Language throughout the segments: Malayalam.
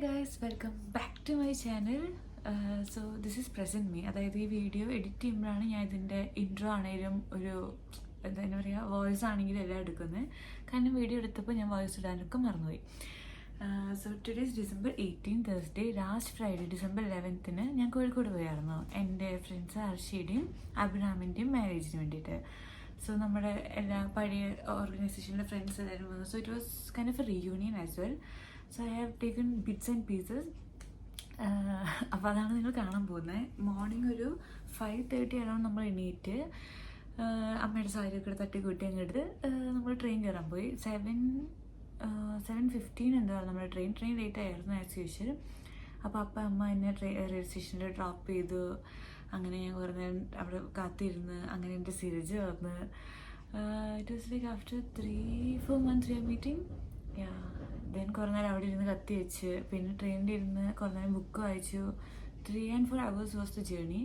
Guys, welcome back to my channel. So this is present me. അതായത് ഈ വീഡിയോ എഡിറ്റ് ചെയ്യുമ്പോഴാണ് ഞാൻ ഇതിൻ്റെ ഇൻട്രോ ആണെങ്കിലും ഒരു എന്താ പറയുക വോയിസ് ആണെങ്കിലും എല്ലാം എടുക്കുന്നത്. കാരണം വീഡിയോ എടുത്തപ്പോൾ ഞാൻ വോയിസ് ഇടാനൊക്കെ മറന്നുപോയി. So today's December 18 Thursday. Last Friday December 11 ഞാൻ കോഴിക്കോട് പോയായിരുന്നു എൻ്റെ ഫ്രണ്ട്സ് ഹർഷിയുടെയും അഭിരാമിൻ്റെയും മാരേജിന് വേണ്ടിയിട്ട്. സോ നമ്മുടെ എല്ലാ പഴയ ഓർഗനൈസേഷനിലെ ഫ്രണ്ട്സ് എല്ലാവരും വന്നു. So it was kind of A reunion as well. So I have taken bits and pieces. അപ്പോൾ അതാണ് നിങ്ങൾ കാണാൻ പോകുന്നത്. മോർണിംഗ് ഒരു 5:30 ആയതുകൊണ്ട് നമ്മൾ എണീറ്റ് അമ്മയുടെ സാരിയൊക്കെ തട്ടിക്കൂട്ടി അങ്ങോട്ട് നമ്മൾ ട്രെയിൻ കയറാൻ പോയി. 7:15 എന്താണ് നമ്മുടെ ട്രെയിൻ ലേറ്റ് ആയിരുന്നു ആസ് യൂഷ്വൽ. അപ്പോൾ അമ്മ എന്നെ റെയിൽവേ സ്റ്റേഷനിൽ ഡ്രോപ്പ് ചെയ്തു. അങ്ങനെ ഞാൻ കുറേ നേരം അവിടെ കാത്തിരുന്ന്. അങ്ങനെ എൻ്റെ സിരജ് വന്ന്. It was like after 3-4 months we are meeting. Then കുറേ നേരം അവിടെ ഇരുന്ന് കത്തി വെച്ച്, പിന്നെ ട്രെയിനിൽ ഇരുന്ന് കുറേ നേരം ബുക്ക് വായിച്ചു. 3 and 4 hours was the journey.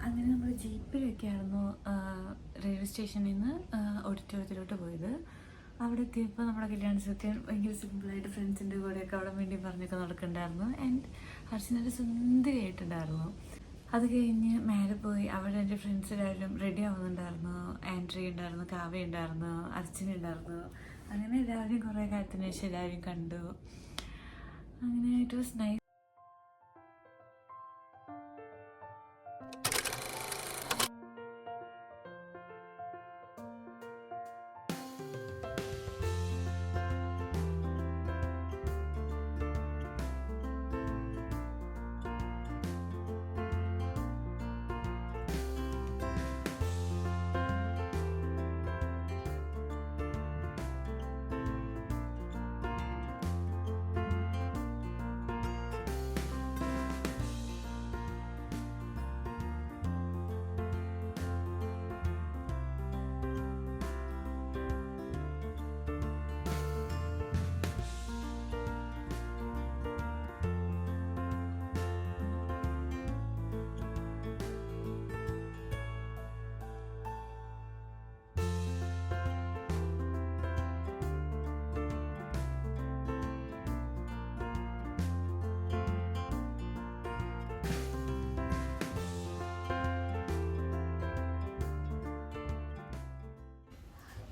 അങ്ങനെ നമ്മൾ ജീപ്പിലൊക്കെയായിരുന്നു റെയിൽവേ സ്റ്റേഷനിൽ നിന്ന് ഓഡിറ്റോറിയത്തിലോട്ട് പോയത്. അവിടെ എത്തിയപ്പോൾ നമ്മുടെ കല്യാണസത്യം ഭയങ്കര സിമ്പിളായിട്ട് ഫ്രണ്ട്സിൻ്റെ കൂടെയൊക്കെ അവിടെ വേണ്ടി പറഞ്ഞൊക്കെ നടക്കണ്ടായിരുന്നു. ആൻഡ് ഹർഷിനൊരു സുന്ദരിയായിട്ടുണ്ടായിരുന്നു. അത് കഴിഞ്ഞ് മേലെ പോയി. അവിടെ എൻ്റെ ഫ്രണ്ട്സ് എല്ലാവരും റെഡി ആവുന്നുണ്ടായിരുന്നു. ആൻഡ്രി ഉണ്ടായിരുന്നു, കാവ്യ ഉണ്ടായിരുന്നു, അർച്ചന ഉണ്ടായിരുന്നു. അങ്ങനെ എല്ലാവരും കുറേ കാലത്തിന് ശേഷം എല്ലാവരും കണ്ടു. അങ്ങനെ ഇറ്റ് വാസ് നൈസ്.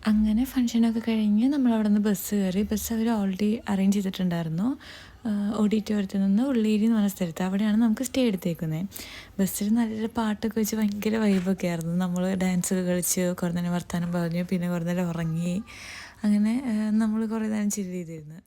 അങ്ങനെ ഫംഗ്ഷനൊക്കെ കഴിഞ്ഞ് നമ്മൾ അവിടെ നിന്ന് ബസ് കയറി. ബസ് അവർ ഓൾറെഡി അറേഞ്ച് ചെയ്തിട്ടുണ്ടായിരുന്നു. ഓഡിറ്റോറിയത്തിൽ നിന്ന് ഉള്ളേരി എന്ന് പറഞ്ഞ സ്ഥലത്ത്. അവിടെയാണ് നമുക്ക് സ്റ്റേ എടുത്തേക്കുന്നത്. ബസ്സിൽ നല്ല പാട്ടൊക്കെ വെച്ച് ഭയങ്കര വൈബൊക്കെ ആയിരുന്നു. നമ്മൾ ഡാൻസൊക്കെ കളിച്ച് കുറേ നേരം വർത്താനം പറഞ്ഞു. പിന്നെ കുറേ നേരം ഉറങ്ങി. അങ്ങനെ നമ്മൾ കുറേ നേരം ചില്ല് ചെയ്തിരുന്നു.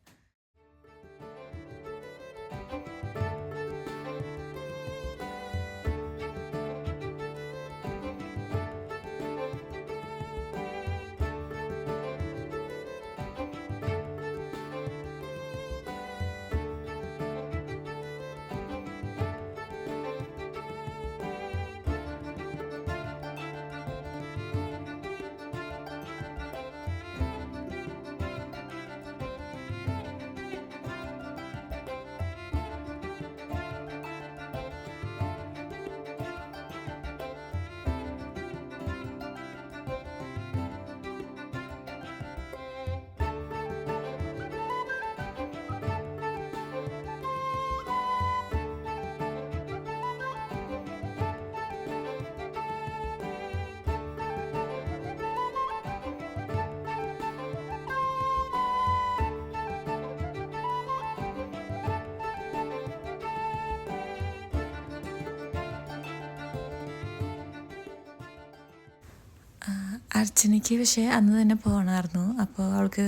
അർച്ചനയ്ക്ക് പക്ഷേ അന്ന് തന്നെ പോകണമായിരുന്നു. അപ്പോൾ അവൾക്ക്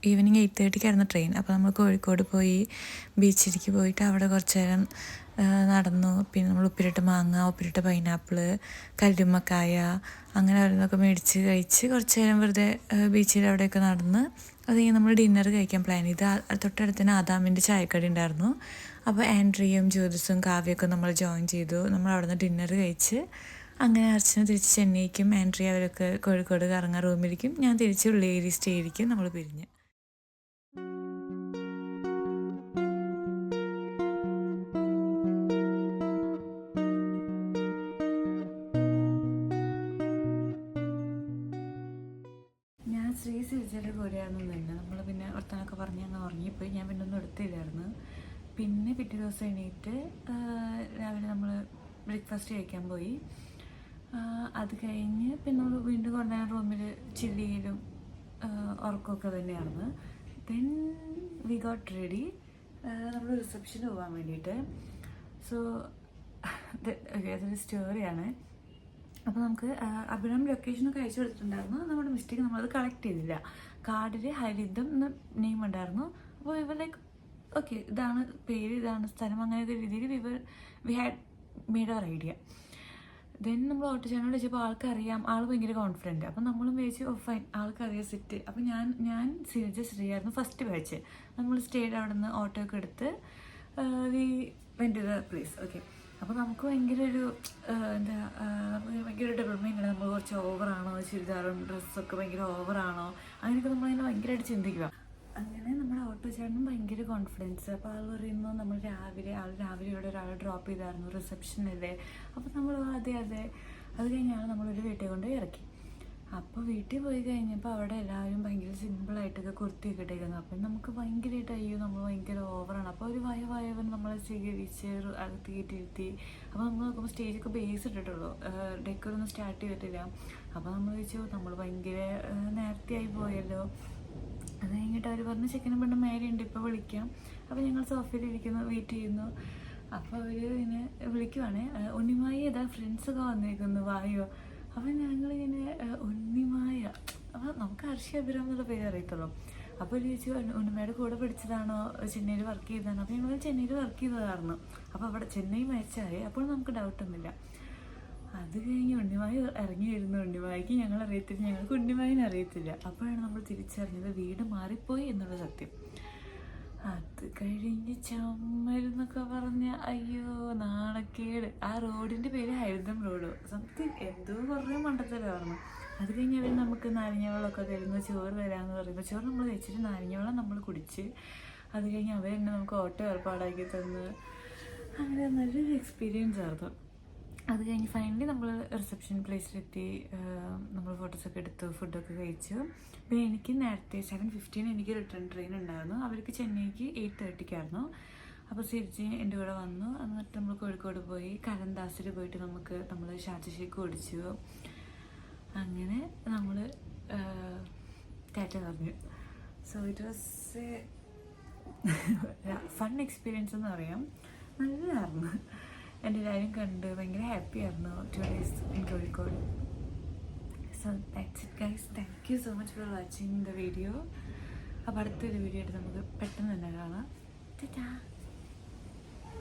ഈവനിങ് 8:30 ട്രെയിൻ. അപ്പോൾ നമ്മൾ കോഴിക്കോട് പോയി ബീച്ചിലേക്ക് പോയിട്ട് അവിടെ കുറച്ച് നേരം നടന്നു. പിന്നെ നമ്മൾ ഉപ്പിലിട്ട മാങ്ങ, ഉപ്പിലിട്ട പൈനാപ്പിൾ, കല്ലുമ്മക്കായ അങ്ങനെ ഓരോന്നൊക്കെ മേടിച്ച് കഴിച്ച് കുറച്ച് നേരം വെറുതെ ബീച്ചിൽ അവിടെയൊക്കെ നടന്ന് അത് കഴിഞ്ഞ് നമ്മൾ ഡിന്നർ കഴിക്കാൻ പ്ലാൻ ചെയ്ത്. തൊട്ടടുത്ത് തന്നെ ആദാമിൻ്റെ ചായക്കട ഉണ്ടായിരുന്നു. അപ്പോൾ ആൻഡ്രിയും ജ്യോതിസും കാവ്യൊക്കെ നമ്മൾ ജോയിൻ ചെയ്തു. നമ്മൾ അവിടെ നിന്ന് ഡിന്നർ കഴിച്ച് അങ്ങനെ അർച്ചന തിരിച്ച് ചെന്നൈക്കും, ആൻഡ്രിയ അവരൊക്കെ കോഴിക്കോട് കറങ്ങാൻ റൂമിലേക്കും, ഞാൻ തിരിച്ച് ഉള്ളേരി സ്റ്റേയിലേക്കും നമ്മൾ പിരിഞ്ഞ്. ശ്രീ സിരിജയുടെ കൂടെ ഉണ്ടായിരുന്നു തന്നെ. നമ്മൾ പിന്നെ വർത്താനൊക്കെ പറഞ്ഞ് അങ്ങ് ഉറങ്ങിപ്പോയി. ഞാൻ പിന്നെ ഒന്നും എടുത്തില്ലായിരുന്നു. പിന്നെ പിറ്റേ ദിവസം എണീറ്റ് രാവിലെ നമ്മൾ ബ്രേക്ക്ഫാസ്റ്റ് കഴിക്കാൻ പോയി. അത് കഴിഞ്ഞ് പിന്നെ നമ്മൾ വീണ്ടും കുറേ നേരം റൂമിൽ ചില്ലിയിലും ഉറക്കമൊക്കെ തന്നെയായിരുന്നു. ദെൻ വി ഗോട്ട് റെഡി, നമ്മൾ റിസപ്ഷന് പോകാൻ വേണ്ടിയിട്ട്. സോ അതൊരു സ്റ്റോറിയാണ്. അപ്പോൾ നമുക്ക് അഭിരാം ലൊക്കേഷനൊക്കെ അയച്ചു കൊടുത്തിട്ടുണ്ടായിരുന്നു. നമ്മുടെ മിസ്റ്റേക്ക് നമ്മളത് കളക്ട് ചെയ്തില്ല. കാർഡിൽ ഹരിതം എന്ന് നെയിം ഉണ്ടായിരുന്നു. അപ്പോൾ ഇവർ ലൈക്ക് ഓക്കെ ഇതാണ് പേര്, ഇതാണ് സ്ഥലം, അങ്ങനത്തെ രീതിയിൽ we had made our idea. Then നമ്മൾ ഓട്ടോ ചേട്ടനോട് ചോദിച്ചപ്പോൾ ആൾക്കറിയാം, ആൾ ഭയങ്കര കോൺഫിഡൻറ്റ്. അപ്പം നമ്മളും വിചാരിച്ചു ഫൈൻ, ആൾക്കറിയാം സെറ്റ്. അപ്പം ഞാൻ ശ്രീയായിരുന്നു ഫസ്റ്റ് ബാച്ച്. നമ്മൾ സ്റ്റേഡ് അവിടെ നിന്ന് ഓട്ടോ ഒക്കെ എടുത്ത് we went to the place. Okay, അപ്പോൾ നമുക്ക് ഭയങ്കര ഒരു ഭയങ്കര ഡെവലപ്മെൻ്റ് ആണ്. നമ്മൾ കുറച്ച് ഓവറാണോ, ചുരിദാറും ഡ്രസ്സൊക്കെ ഭയങ്കര ഓവറാണോ, അങ്ങനെയൊക്കെ നമ്മളിങ്ങനെ ഭയങ്കരമായിട്ട് ചിന്തിക്കുക. അങ്ങനെ നമ്മുടെ ഓട്ടോ ചേട്ടനും ഭയങ്കര കോൺഫിഡൻസ്. അപ്പോൾ ആൾ പറയുന്നു നമ്മൾ രാവിലെ ഇവിടെ ഒരാളെ ഡ്രോപ്പ് ചെയ്തായിരുന്നു റിസപ്ഷനല്ലേ. അപ്പോൾ നമ്മൾ അതെ അത് കഴിഞ്ഞാണ് നമ്മളൊരു വീട്ടിൽ കൊണ്ട് ഇറക്കി. അപ്പോൾ വീട്ടിൽ പോയി കഴിഞ്ഞപ്പോൾ അവിടെ എല്ലാവരും ഭയങ്കര സിമ്പിളായിട്ടൊക്കെ കുർത്തിയൊക്കെ ഇട്ടേക്കുന്നു. അപ്പം നമുക്ക് ഭയങ്കരമായിട്ട് അയ്യോ നമ്മൾ ഭയങ്കര ഓവറാണ്. അപ്പോൾ ഒരു വയവൻ നമ്മളെ സ്വീകരിച്ച് അകത്ത് കയറ്റിയിരുത്തി. അപ്പോൾ നമ്മൾ നോക്കുമ്പോൾ സ്റ്റേജൊക്കെ ബേസ് ഇട്ടിട്ടുള്ളൂ, ഡെക്കറൊന്നും സ്റ്റാർട്ട് ചെയ്തിട്ടില്ല. അപ്പോൾ നമ്മൾ ചോദിച്ചു നമ്മൾ ഭയങ്കര നേരത്തെ ആയി പോയല്ലോ. അത് കഴിഞ്ഞിട്ട് അവർ പറഞ്ഞു ചെക്കനും പെണ്ണും മേലെ ഉണ്ട്, ഇപ്പോൾ വിളിക്കാം. അപ്പോൾ ഞങ്ങൾ സോഫയിലിരിക്കുന്നു, വെയിറ്റ് ചെയ്യുന്നു. അപ്പോൾ അവർ ഇങ്ങനെ വിളിക്കുവാണ്, ഉണ്ണിമായി ഏതാ ഫ്രണ്ട്സൊക്കെ വന്നിരിക്കുന്നു വായോ. അപ്പം ഞങ്ങളിങ്ങനെ ഉണ്ണിമായ, അപ്പോൾ നമുക്ക് ഹർഷി അഭിരാം എന്നുള്ള പേര് അറിയത്തുള്ളൂ. അപ്പോൾ ചോദിച്ചു ഉണ്ണിമയുടെ കൂടെ പഠിച്ചതാണോ, ചെന്നൈയിൽ വർക്ക് ചെയ്തതാണോ. അപ്പോൾ ഞങ്ങൾ ചെന്നൈയിൽ വർക്ക് ചെയ്തതായിരുന്നു. അപ്പോൾ അവിടെ ചെന്നൈ മാച്ചായി. അപ്പോൾ നമുക്ക് ഡൗട്ടൊന്നുമില്ല. അത് കഴിഞ്ഞ് ഉണ്ണിമായി ഇറങ്ങി വരുന്നു. ഉണ്ണിമായിക്ക് ഞങ്ങൾ അറിയത്തില്ല, ഞങ്ങൾക്ക് ഉണ്ണിമായിനെ അറിയത്തില്ല. അപ്പോഴാണ് നമ്മൾ തിരിച്ചറിഞ്ഞത് വീട് മാറിപ്പോയി എന്നുള്ള സത്യം. അത് കഴിഞ്ഞ് ചമ്മരുന്നൊക്കെ പറഞ്ഞ അയ്യോ നാണക്കേട്. ആ റോഡിൻ്റെ പേര് ഹരിതം റോഡോ സംതിങ്, എന്തോ കുറേ മണ്ടത്തരമായിരുന്നു. അത് കഴിഞ്ഞ് അവർ നമുക്ക് നാരങ്ങ വെള്ളമൊക്കെ തരുന്നു, ചോറ് തരാമെന്ന് പറയുമ്പോൾ ചോറ് നമ്മൾ വെച്ചിട്ട് നാരങ്ങ വെള്ളം നമ്മൾ കുടിച്ച്. അത് കഴിഞ്ഞ് അവർ തന്നെ നമുക്ക് ഓട്ടോ ഏർപ്പാടാക്കി തന്ന്. അങ്ങനെ നല്ലൊരു എക്സ്പീരിയൻസ് ആയിരുന്നു. അത് കഴിഞ്ഞ് ഫൈനലി നമ്മൾ റിസപ്ഷൻ പ്ലേസിലെത്തി. നമ്മൾ ഫോട്ടോസൊക്കെ എടുത്തു, ഫുഡൊക്കെ കഴിച്ചു. പിന്നെ എനിക്ക് നേരത്തെ 7:15 എനിക്ക് റിട്ടേൺ ട്രെയിൻ ഉണ്ടായിരുന്നു. അവർക്ക് ചെന്നൈക്ക് 8:30 അപ്പോൾ സിരിച്ച് എൻ്റെ കൂടെ വന്നു. എന്നിട്ട് നമ്മൾ കോഴിക്കോട് പോയി, കരന്താസിൽ പോയിട്ട് നമ്മൾ ഷാർജ ഷേക്ക് ഓടിച്ചു. അങ്ങനെ നമ്മൾ ടാറ്റ പറഞ്ഞു. So it was fun experience എന്ന് പറയാം. നല്ലതായിരുന്നു. എൻ്റെ എല്ലാവരും കണ്ട് ഭയങ്കര ഹാപ്പി ആയിരുന്നു 2 days in Kozhikode. So that's it guys. Thank you so much for watching the video. അപ്പോൾ അടുത്തൊരു വീഡിയോ ആയിട്ട് നമുക്ക് പെട്ടെന്ന് തന്നെ കാണാം. ടാറ്റാ.